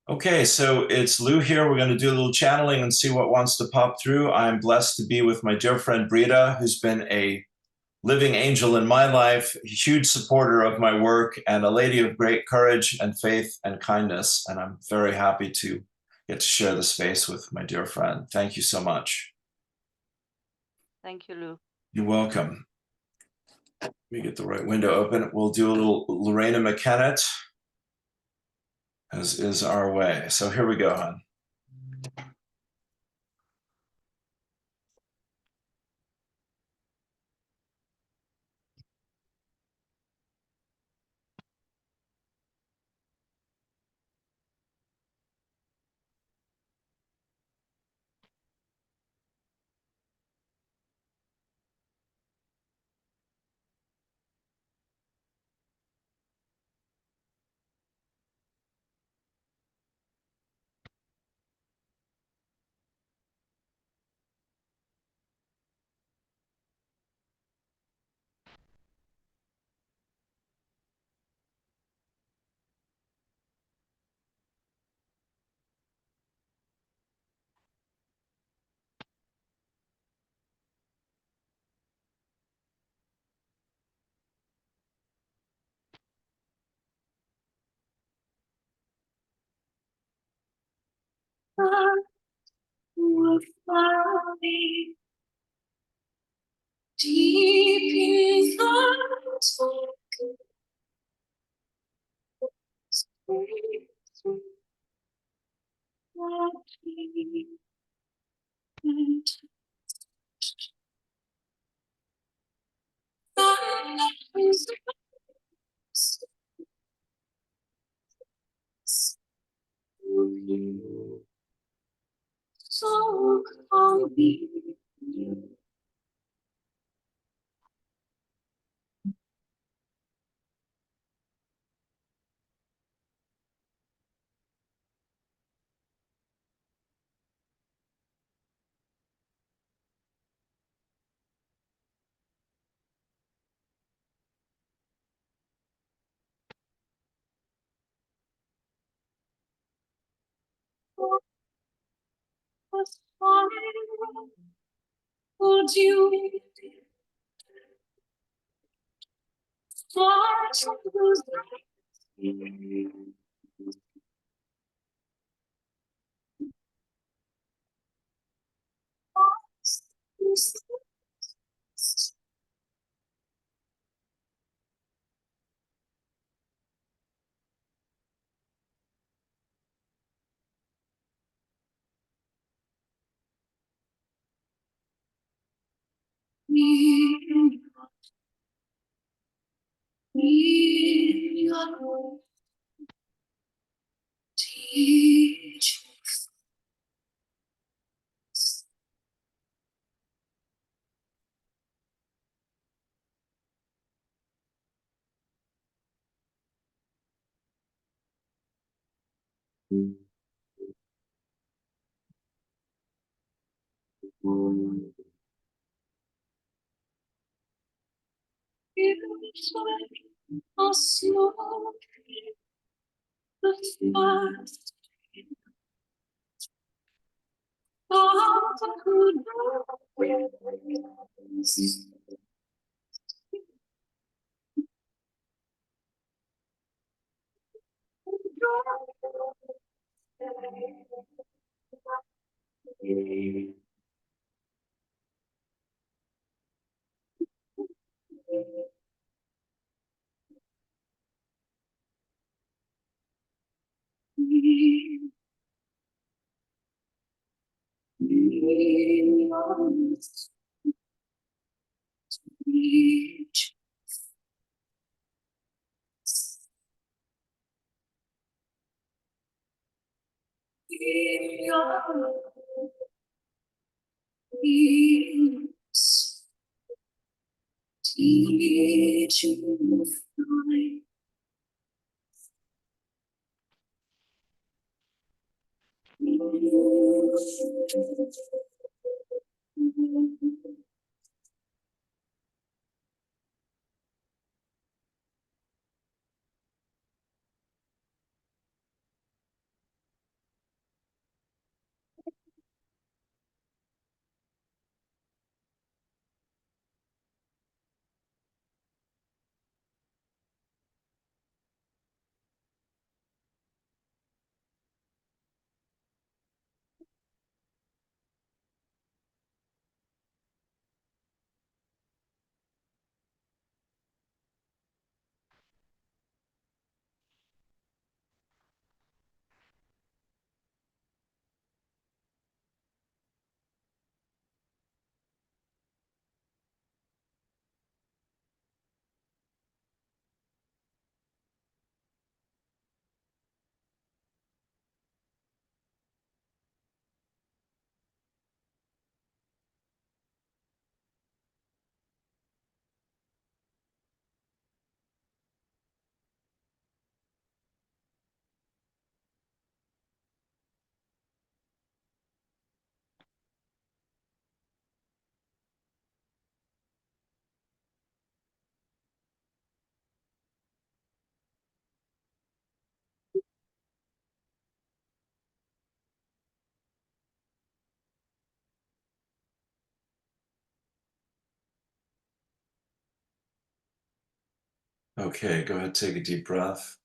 Okay, so it's Lou here. We're going to do a little channeling and see what wants to pop through. I'm blessed to be with my dear friend Brita, who's been a living angel in my life, a huge supporter of my work, and a lady of great courage and faith and kindness. And I'm very happy to get to share the space with my dear friend. Thank you so much. Thank you, Lou. You're welcome. Let me get the right window open. We'll do a little Lorena McKennitt, as is our way. So here we go, hon. Will follow me deep in the so call me. Would you watch those teach a slow the fast of the good teach your peace, teach you find Okay, go ahead, take a deep breath.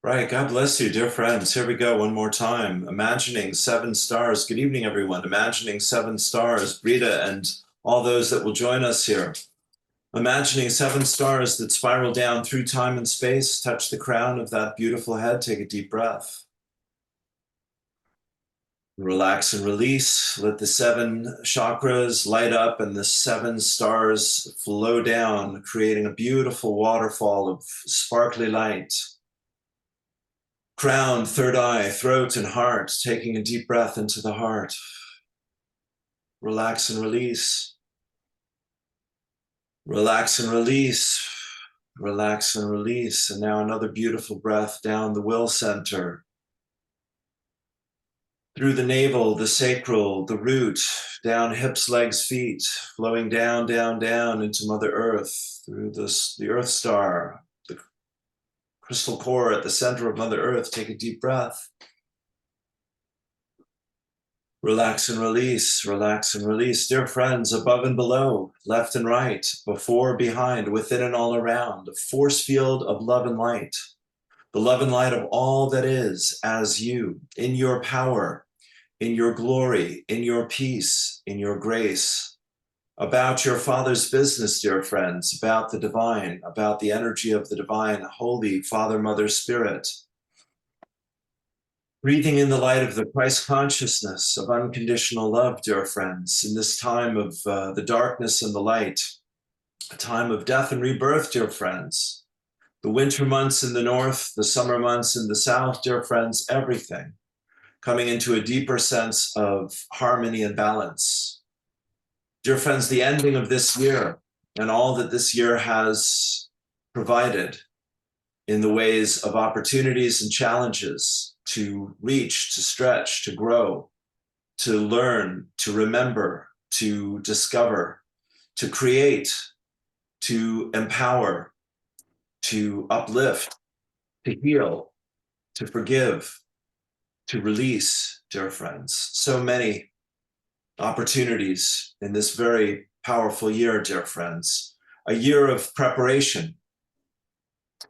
Right, God bless you, dear friends. Here we go, one more time. Imagining 7 stars. Good evening, everyone. Imagining 7 stars, Brita and all those that will join us here. Imagining 7 stars that spiral down through time and space, touch the crown of that beautiful head. Take a deep breath. Relax and release. Let the 7 chakras light up and the 7 stars flow down, creating a beautiful waterfall of sparkly light. Crown, third eye, throat, and heart, taking a deep breath into the heart. Relax and release. Relax and release. Relax and release. And now another beautiful breath down the will center. Through the navel, the sacral, the root, down hips, legs, feet, flowing down, down, down into Mother Earth, through the Earth Star, the crystal core at the center of Mother Earth. Take a deep breath. Relax and release, relax and release. Dear friends, above and below, left and right, before, behind, within and all around, a force field of love and light. The love and light of all that is as you, in your power, in your glory, in your peace, in your grace. About your Father's business, dear friends, about the divine, about the energy of the divine, Holy Father, Mother, Spirit. Breathing in the light of the Christ consciousness of unconditional love, dear friends, in this time of the darkness and the light, a time of death and rebirth, dear friends. The winter months in the north, the summer months in the south, dear friends, everything coming into a deeper sense of harmony and balance. Dear friends, the ending of this year and all that this year has provided in the ways of opportunities and challenges to reach, to stretch, to grow, to learn, to remember, to discover, to create, to empower, to uplift, to heal, to forgive, to release, dear friends. So many opportunities in this very powerful year, dear friends. A year of preparation,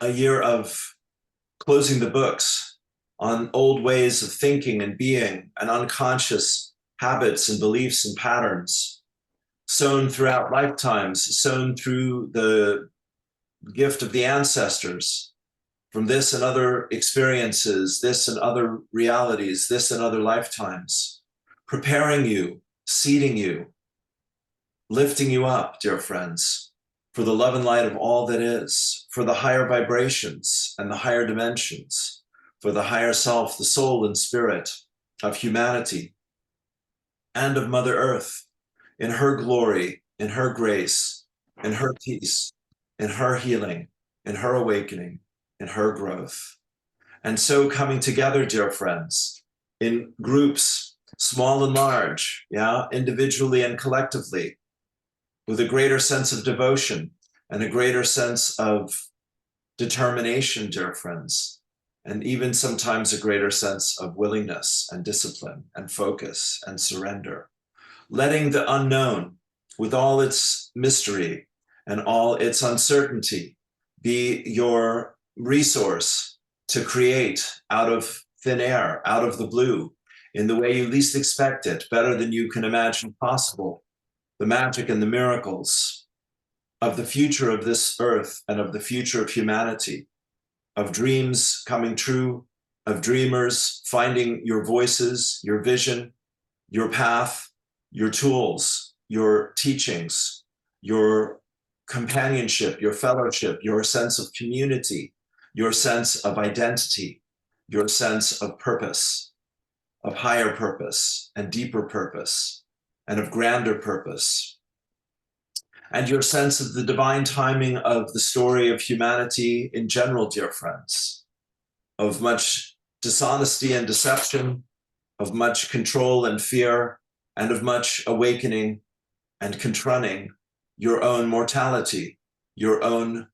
a year of closing the books on old ways of thinking and being and unconscious habits and beliefs and patterns sown throughout lifetimes, sown through the gift of the ancestors from this and other experiences, this and other realities, this and other lifetimes, preparing you, seeding you, lifting you up, dear friends, for the love and light of all that is, for the higher vibrations and the higher dimensions, for the higher self, the soul and spirit of humanity and of Mother Earth, in her glory, in her grace, in her peace, in her healing, in her awakening, in her growth. And so coming together, dear friends, in groups, small and large, individually and collectively, with a greater sense of devotion and a greater sense of determination, dear friends, and even sometimes a greater sense of willingness and discipline and focus and surrender. Letting the unknown, with all its mystery and all its uncertainty, be your resource to create out of thin air, out of the blue, in the way you least expect it, better than you can imagine possible, the magic and the miracles of the future of this earth and of the future of humanity, of dreams coming true, of dreamers finding your voices, your vision, your path, your tools, your teachings, your companionship, your fellowship, your sense of community, your sense of identity, your sense of purpose, of higher purpose and deeper purpose and of grander purpose, and your sense of the divine timing of the story of humanity in general, dear friends, of much dishonesty and deception, of much control and fear, and of much awakening and confronting your own mortality, your own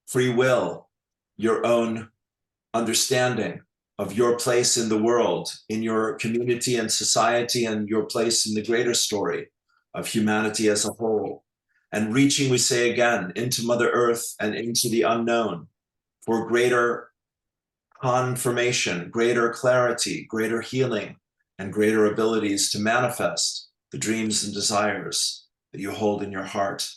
free will, your own understanding of your place in the world, in your community and society, and your place in the greater story of humanity as a whole. And reaching, we say again, into Mother Earth and into the unknown for greater confirmation, greater clarity, greater healing, and greater abilities to manifest the dreams and desires that you hold in your heart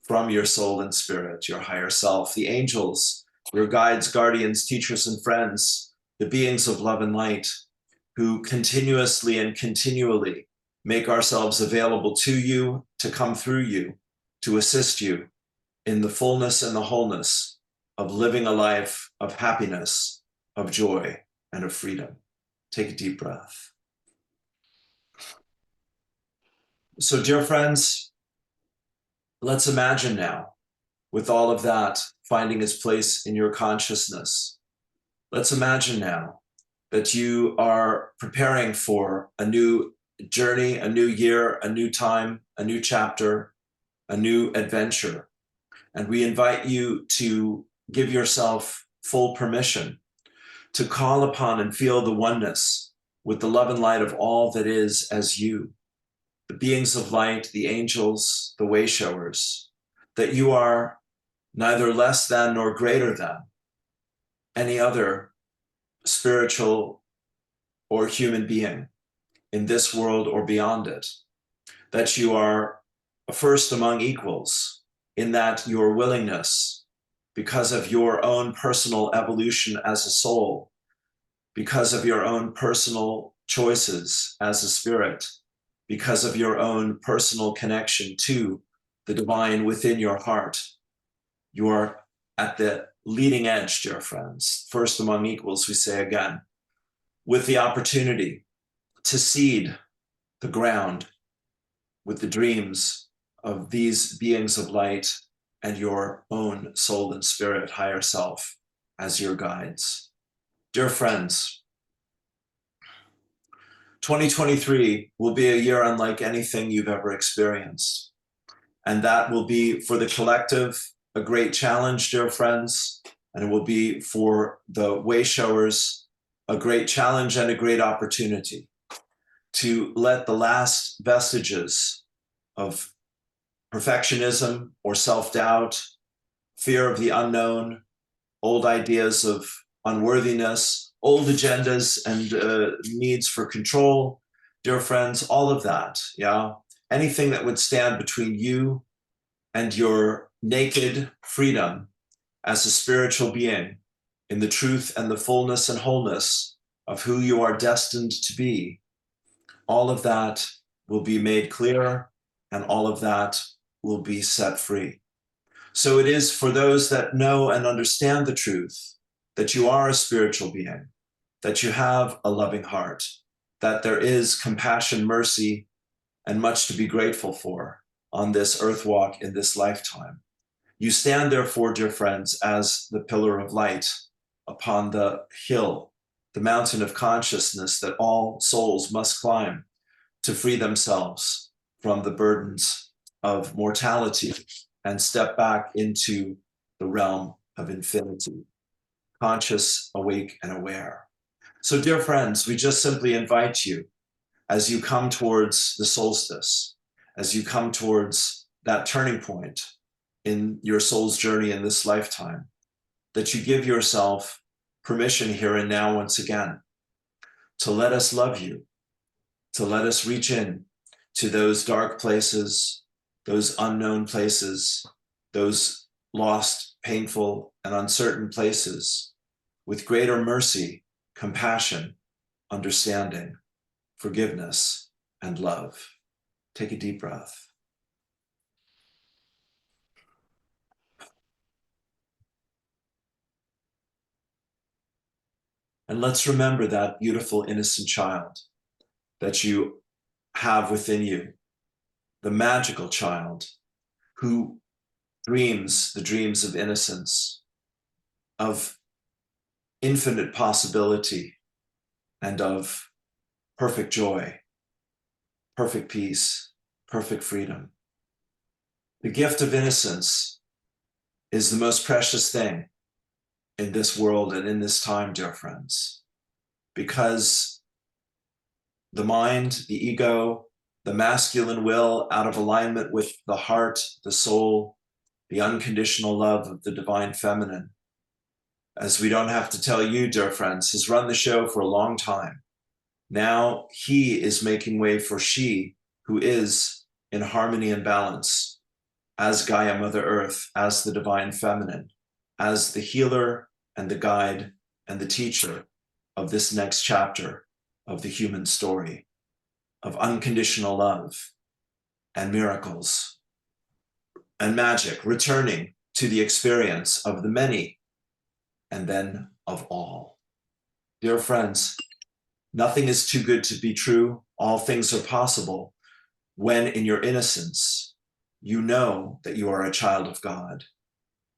from your soul and spirit, your higher self, the angels, your guides, guardians, teachers, and friends, the beings of love and light, who continuously and continually make ourselves available to you, to come through you, to assist you in the fullness and the wholeness of living a life of happiness, of joy, and of freedom. Take a deep breath. So, dear friends, let's imagine now, with all of that finding its place in your consciousness, let's imagine now that you are preparing for a new journey, a new year, a new time, a new chapter, a new adventure. And we invite you to give yourself full permission to call upon and feel the oneness with the love and light of all that is as you, the beings of light, the angels, the wayshowers, that you are neither less than nor greater than any other spiritual or human being in this world or beyond it, that you are first among equals in that your willingness, because of your own personal evolution as a soul, because of your own personal choices as a spirit, because of your own personal connection to the divine within your heart, you are at the leading edge, dear friends, first among equals, we say again, with the opportunity to seed the ground with the dreams of these beings of light and your own soul and spirit, higher self, as your guides. Dear friends, 2023 will be a year unlike anything you've ever experienced. And that will be for the collective a great challenge, dear friends, and it will be for the wayshowers a great challenge and a great opportunity to let the last vestiges of perfectionism or self-doubt, fear of the unknown, old ideas of unworthiness, old agendas and needs for control, dear friends, all of that, yeah? Anything that would stand between you and your naked freedom as a spiritual being in the truth and the fullness and wholeness of who you are destined to be, all of that will be made clear and all of that will be set free. So it is for those that know and understand the truth that you are a spiritual being, that you have a loving heart, that there is compassion, mercy, and much to be grateful for on this earth walk in this lifetime. You stand therefore, dear friends, as the pillar of light upon the hill, the mountain of consciousness that all souls must climb to free themselves from the burdens of mortality and step back into the realm of infinity, conscious, awake, and aware. So, dear friends, we just simply invite you as you come towards the solstice, as you come towards that turning point in your soul's journey in this lifetime, that you give yourself permission here and now once again to let us love you, to let us reach in to those dark places, those unknown places, those lost, painful, and uncertain places with greater mercy, compassion, understanding, forgiveness, and love. Take a deep breath. And let's remember that beautiful, innocent child that you have within you, the magical child who dreams the dreams of innocence, of infinite possibility, and of perfect joy, perfect peace, perfect freedom. The gift of innocence is the most precious thing in this world and in this time, dear friends. because the mind, the ego, the masculine will, out of alignment with the heart, the soul, the unconditional love of the divine feminine, as we don't have to tell you, dear friends, has run the show for a long time. Now he is making way for she, who is in harmony and balance as Gaia, Mother Earth, as the divine feminine, as the healer and the guide and the teacher of this next chapter of the human story of unconditional love and miracles and magic, returning to the experience of the many and then of all. Dear friends, nothing is too good to be true. All things are possible when in your innocence, you know that you are a child of God.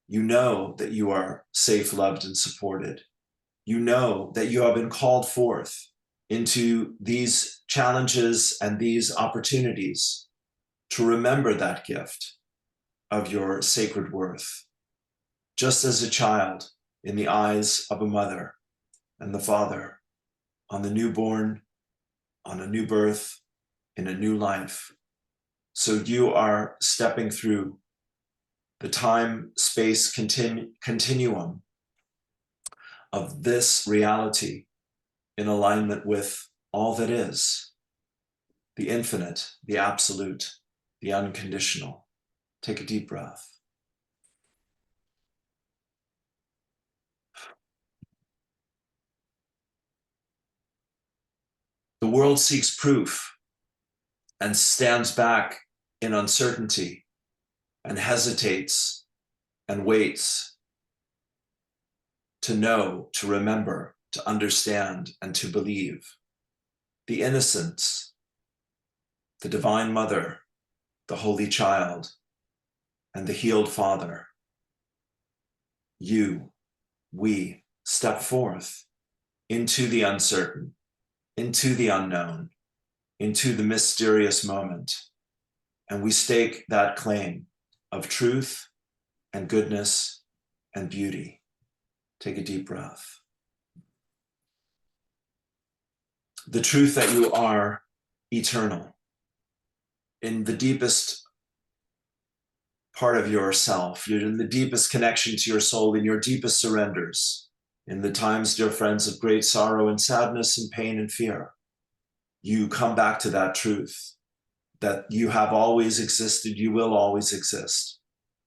You know that you are safe, loved, and supported. You know that you have been called forth into these challenges and these opportunities to remember that gift of your sacred worth, just as a child in the eyes of a mother and the father, on the newborn, on a new birth, in a new life. So you are stepping through the time-space continuum of this reality in alignment with all that is, the infinite, the absolute, the unconditional. Take a deep breath. The world seeks proof and stands back in uncertainty and hesitates and waits to know, to remember, to understand, and to believe. The innocence, the divine mother, the holy child, and the healed father. You, we step forth into the uncertain, into the unknown, into the mysterious moment. And we stake that claim of truth and goodness and beauty. Take a deep breath. The truth that you are eternal in the deepest part of yourself. You're in the deepest connection to your soul, in your deepest surrenders, in the times, dear friends, of great sorrow and sadness and pain and fear. You come back to that truth, that you have always existed, you will always exist,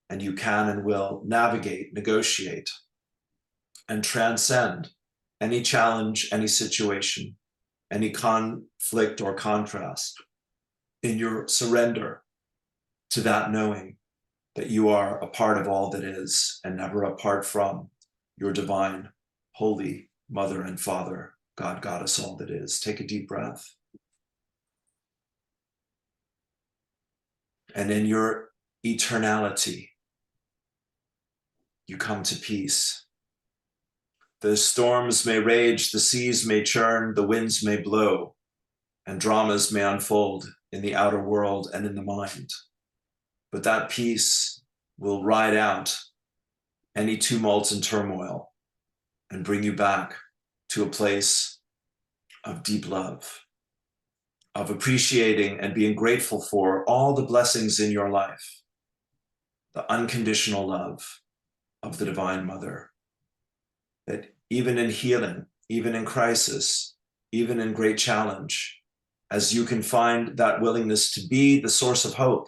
and you can and will navigate, negotiate, and transcend any challenge, any situation, any conflict or contrast in your surrender to that knowing that you are a part of all that is and never apart from your divine, holy mother and father, God, Goddess, all that is. Take a deep breath. And in your eternality, you come to peace. The storms may rage, the seas may churn, the winds may blow, and dramas may unfold in the outer world and in the mind. But that peace will ride out any tumult and turmoil and bring you back to a place of deep love, of appreciating and being grateful for all the blessings in your life, the unconditional love of the Divine Mother, that even in healing, even in crisis, even in great challenge, as you can find that willingness to be the source of hope,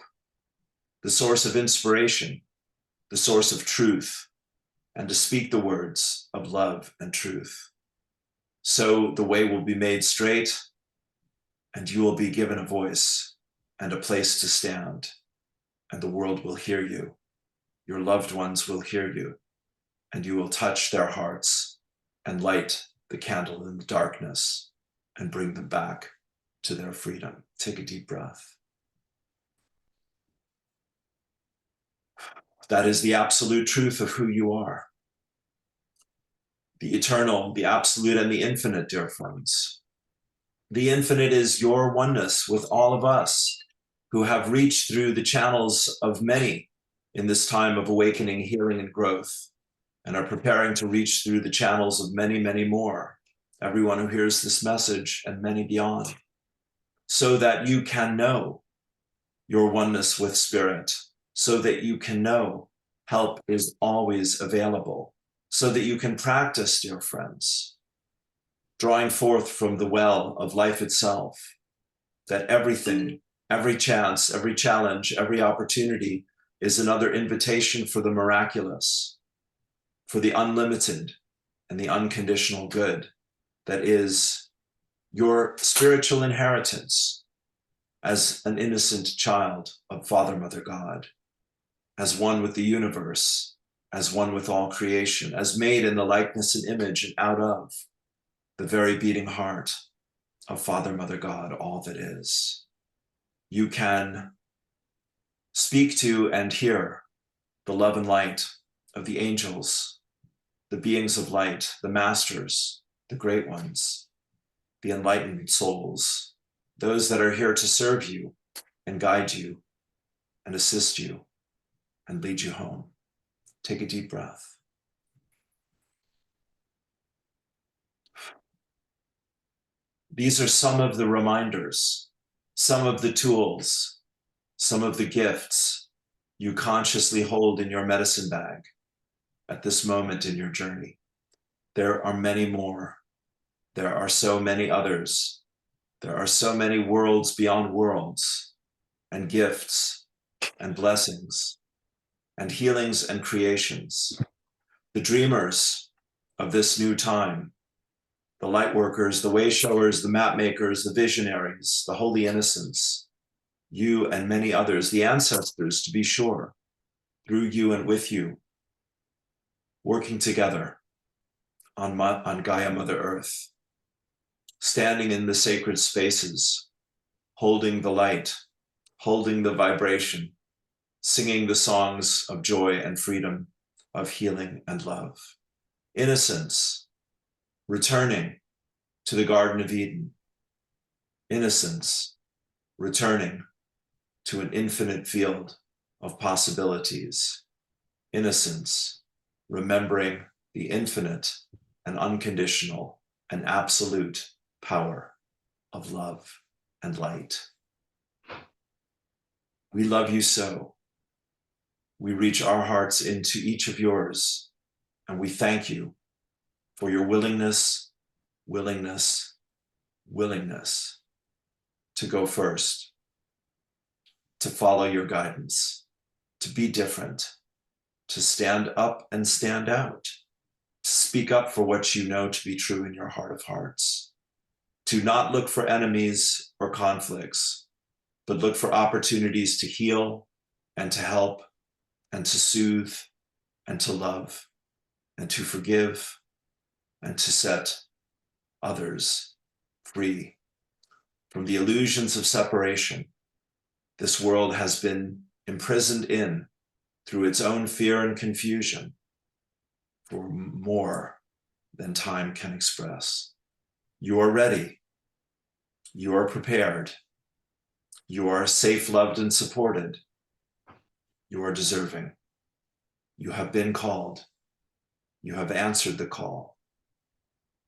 the source of inspiration, the source of truth, and to speak the words of love and truth. So the way will be made straight, and you will be given a voice and a place to stand, and the world will hear you. Your loved ones will hear you, and you will touch their hearts and light the candle in the darkness and bring them back to their freedom. Take a deep breath. That is the absolute truth of who you are. The eternal, the absolute, and the infinite, dear friends. The infinite is your oneness with all of us who have reached through the channels of many in this time of awakening, healing, and growth, and are preparing to reach through the channels of many, many more everyone who hears this message and many beyond, so that you can know your oneness with Spirit, so that you can know help is always available, so that you can practice, dear friends, drawing forth from the well of life itself, that everything, every chance, every challenge, every opportunity is another invitation for the miraculous, for the unlimited and the unconditional good that is your spiritual inheritance as an innocent child of Father, Mother, God, as one with the universe, as one with all creation, as made in the likeness and image and out of the very beating heart of Father, Mother, God, all that is. You can speak to and hear the love and light of the angels, the beings of light, the masters, the great ones, the enlightened souls, those that are here to serve you and guide you and assist you and lead you home. Take a deep breath. These are some of the reminders, some of the tools, some of the gifts you consciously hold in your medicine bag at this moment in your journey. There are many more. There are so many others. There are so many worlds beyond worlds, and gifts and blessings and healings and creations. The dreamers of this new time, the light workers, the wayshowers, the map makers, the visionaries, the holy innocents, you and many others, the ancestors, to be sure, through you and with you, working together on Gaia Mother Earth, standing in the sacred spaces, holding the light, holding the vibration, singing the songs of joy and freedom, of healing and love. Innocence, returning to the Garden of Eden. Innocence, returning to an infinite field of possibilities. Innocence, remembering the infinite and unconditional and absolute power of love and light. We love you so. We reach our hearts into each of yours, and we thank you for your willingness to go first, to follow your guidance, to be different, to stand up and stand out, to speak up for what you know to be true in your heart of hearts, to not look for enemies or conflicts, but look for opportunities to heal and to help and to soothe and to love and to forgive and to set others free from the illusions of separation this world has been imprisoned in through its own fear and confusion for more than time can express. You are ready. You are prepared. You are safe, loved, and supported. You are deserving. You have been called. You have answered the call.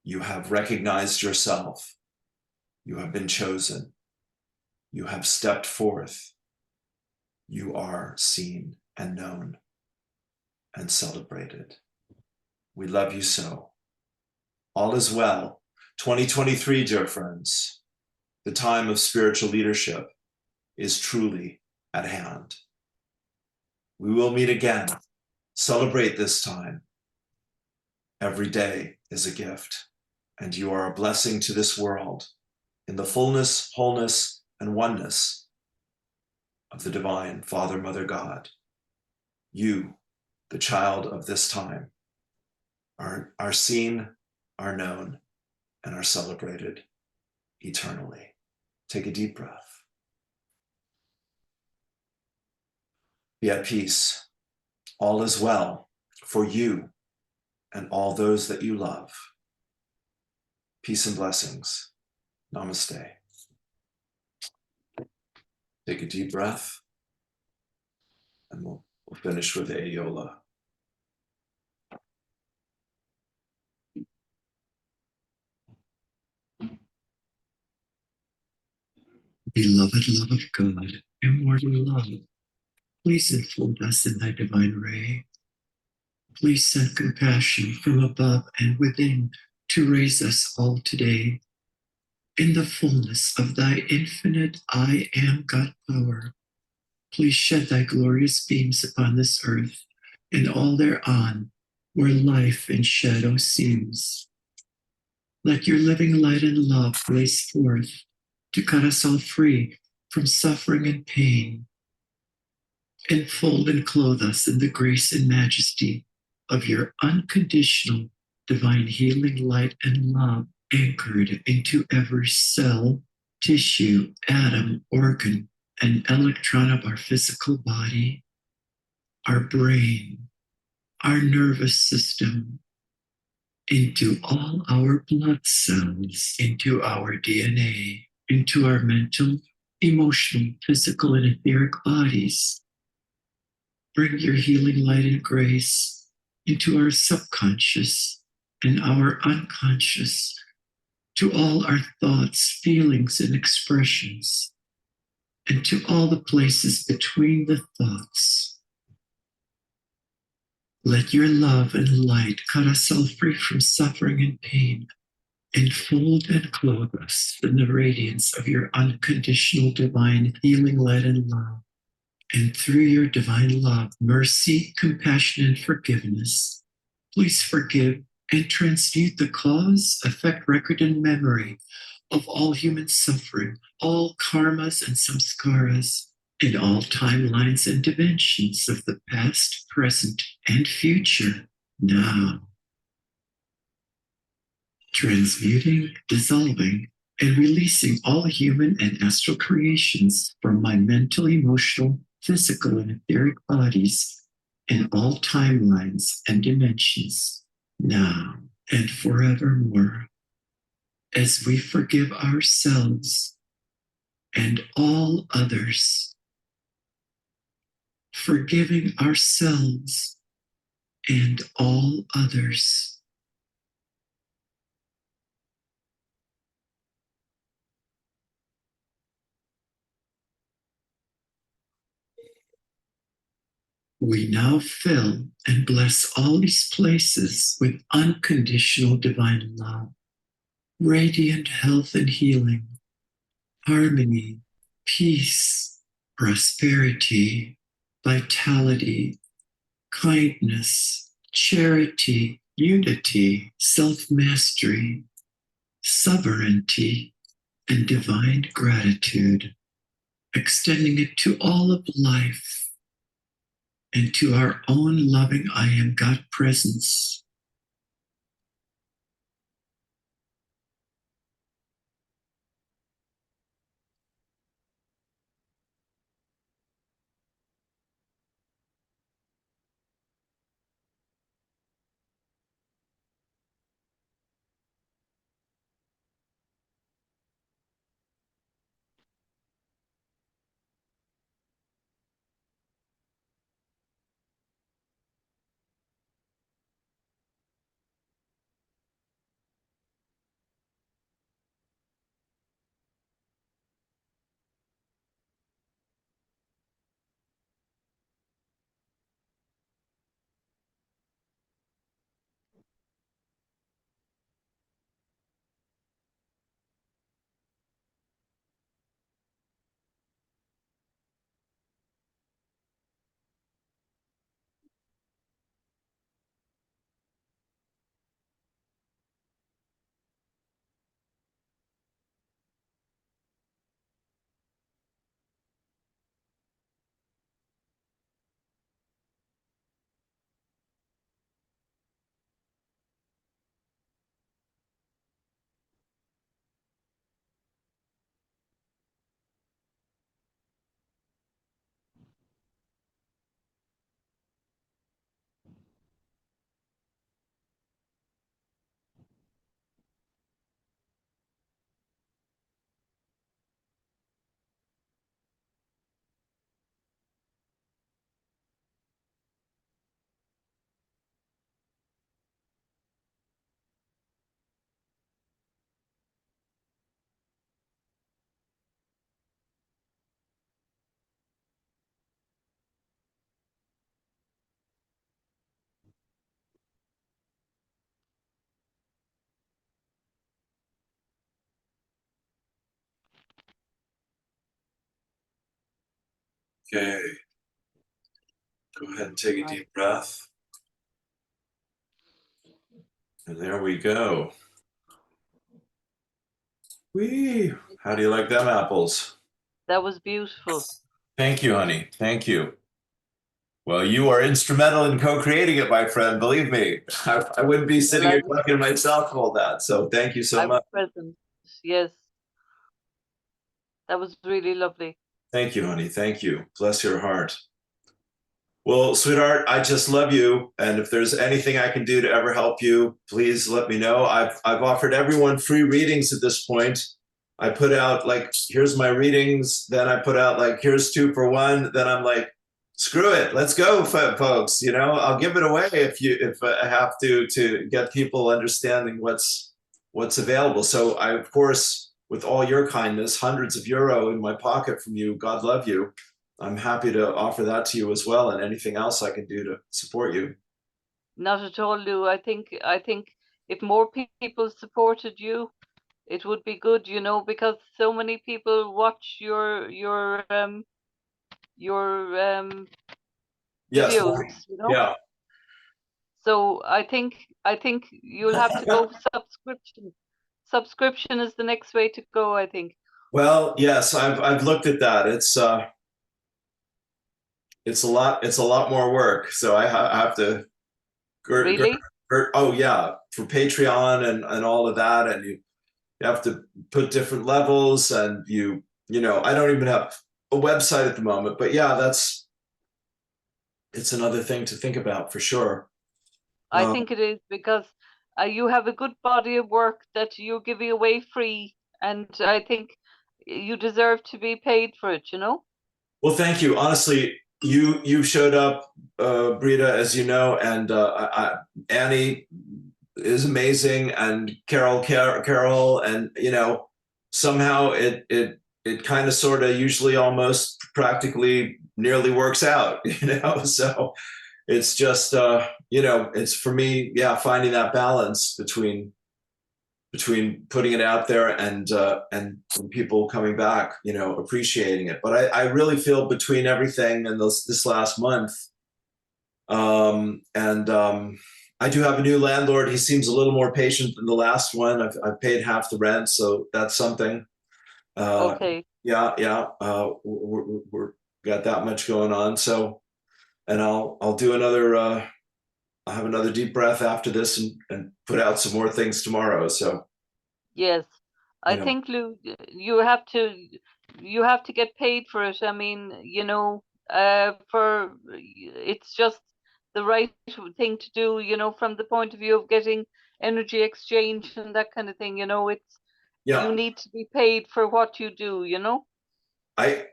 You have recognized yourself. You have been chosen. You have stepped forth. You are seen and known and celebrated. We love you so. All is well. 2023, dear friends, the time of spiritual leadership is truly at hand. We will meet again. Celebrate this time. Every day is a gift, and you are a blessing to this world in the fullness, wholeness, and oneness of the divine Father, Mother, God. You, the child of this time, are seen, are known, and are celebrated eternally. Take a deep breath. Be at peace. All is well for you and all those that you love. Peace and blessings. Namaste. Take a deep breath, and we'll finish with Ayola. Beloved love of God, immortal love, please enfold us in thy divine ray. Please send compassion from above and within to raise us all today. In the fullness of thy infinite I am God power, please shed thy glorious beams upon this earth and all thereon, where life in shadow seems. Let your living light and love blaze forth to cut us all free from suffering and pain. Enfold and clothe us in the grace and majesty of your unconditional divine healing light and love, anchored into every cell, tissue, atom, organ, and electron of our physical body, our brain, our nervous system, into all our blood cells, into our DNA, into our mental, emotional, physical, and etheric bodies. Bring your healing light and grace into our subconscious and our unconscious, to all our thoughts, feelings, and expressions, and to all the places between the thoughts. Let your love and light cut us all free from suffering and pain, enfold and clothe us in the radiance of your unconditional divine healing light and love. And through your divine love, mercy, compassion, and forgiveness, please forgive and transmute the cause, effect, record, and memory of all human suffering, all karmas and samskaras, in all timelines and dimensions of the past, present, and future now. Transmuting, dissolving, and releasing all human and astral creations from my mental, emotional, physical, and etheric bodies in all timelines and dimensions, now and forevermore, as we forgive ourselves and all others, forgiving ourselves and all others. We now fill and bless all these places with unconditional divine love, radiant health and healing, harmony, peace, prosperity, vitality, kindness, charity, unity, self-mastery, sovereignty, and divine gratitude, extending it to all of life and to our own loving I am God presence. Okay. Go ahead and take a deep breath. And there we go. Whee! How do you like them apples? That was beautiful. Thank you, honey. Thank you. Well, you are instrumental in co-creating it, my friend. Believe me, I wouldn't be sitting Well, here talking to myself all that. So thank you so I was much. present. Yes, that was really lovely. Thank you, honey. Thank you. Bless your heart. Well, sweetheart, I just love you. And if there's anything I can do to ever help you, please let me know. I've offered everyone free readings at this point. I put out like, here's my readings. Then I put out like, here's 2 for 1. Then I'm like, screw it, let's go, folks. You know, I'll give it away if I have to get people understanding what's available. So I, of course, with all your kindness, hundreds of euro in my pocket from you. God love you. I'm happy to offer that to you as well, and anything else I can do to support you. Not at all, Lou. I think if more people supported you, it would be good, you know, because so many people watch your Yes. videos, you know. Yeah. So I think you'll have to go subscription. Subscription is the next way to go, I think. Well, yes, I've looked at that. It's a lot more work. So I have to Really? oh yeah, for Patreon and all of that, and you have to put different levels, and you know, I don't even have a website at the moment, but yeah, it's another thing to think about for sure. I think it is because you have a good body of work that you're giving away free, and I think you deserve to be paid for it, you know? Well, thank you. Honestly, you showed up, Brita, as you know, and Annie is amazing, and Carol, and you know, somehow it kind of sort of usually almost practically nearly works out, you know. So it's just you know, it's for me, yeah, finding that balance between putting it out there and people coming back, you know, appreciating it. But I really feel between everything and this last month, and I do have a new landlord. He seems a little more patient than the last one. I've paid half the rent, so that's something. Okay. Yeah, yeah, we're got that much going on. So, and I'll do another. I'll have another deep breath after this and put out some more things tomorrow. So, Yes. you I know. think, Lou, you have to get paid for it. I mean, you know, it's just the right thing to do, you know, from the point of view of getting energy exchange and that kind of thing, you know, you Yeah, need to be paid for what you do, you know? I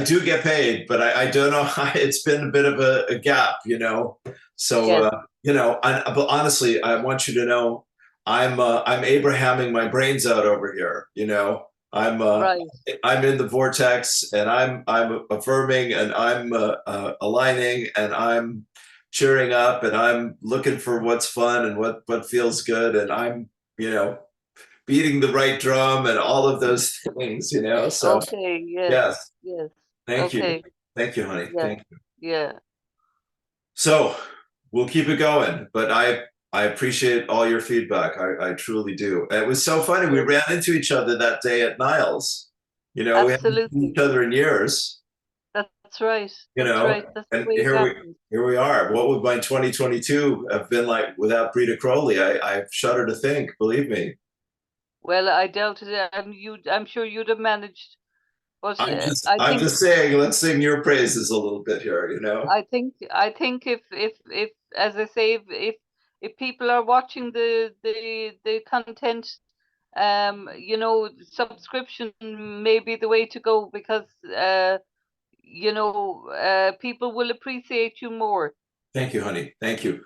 do get paid, but I don't know how it's been a bit of a gap, you know. So Yes. you know, but honestly, I want you to know I'm Abrahaming my brains out over here, you know. Right. I'm in the vortex, and I'm affirming, and I'm aligning, and I'm cheering up, and I'm looking for what's fun and what feels good, and I'm, you know, beating the right drum and all of those things, you know. So Okay. Yes. yes. Yes. Thank you. Okay. Thank you, honey. Yeah. Thank you. Yeah. So we'll keep it going, but I appreciate all your feedback. I truly do. It was so funny. We Yes. ran into each other that day at Niles. You know, we haven't seen Absolutely. each other in years, That's right. you That's know, right. That's the and way it happens. here we are. What would my 2022 have been like without Brita Crowley? I shudder to think, believe me. Well, I doubt it. I'm sure you'd have managed, but I I'm think just saying, let's sing your praises a little bit here, you know. if as I say, if people are watching the content, you know, subscription may be the way to go because you know, people will appreciate you more. Thank you, honey. Thank you. You know.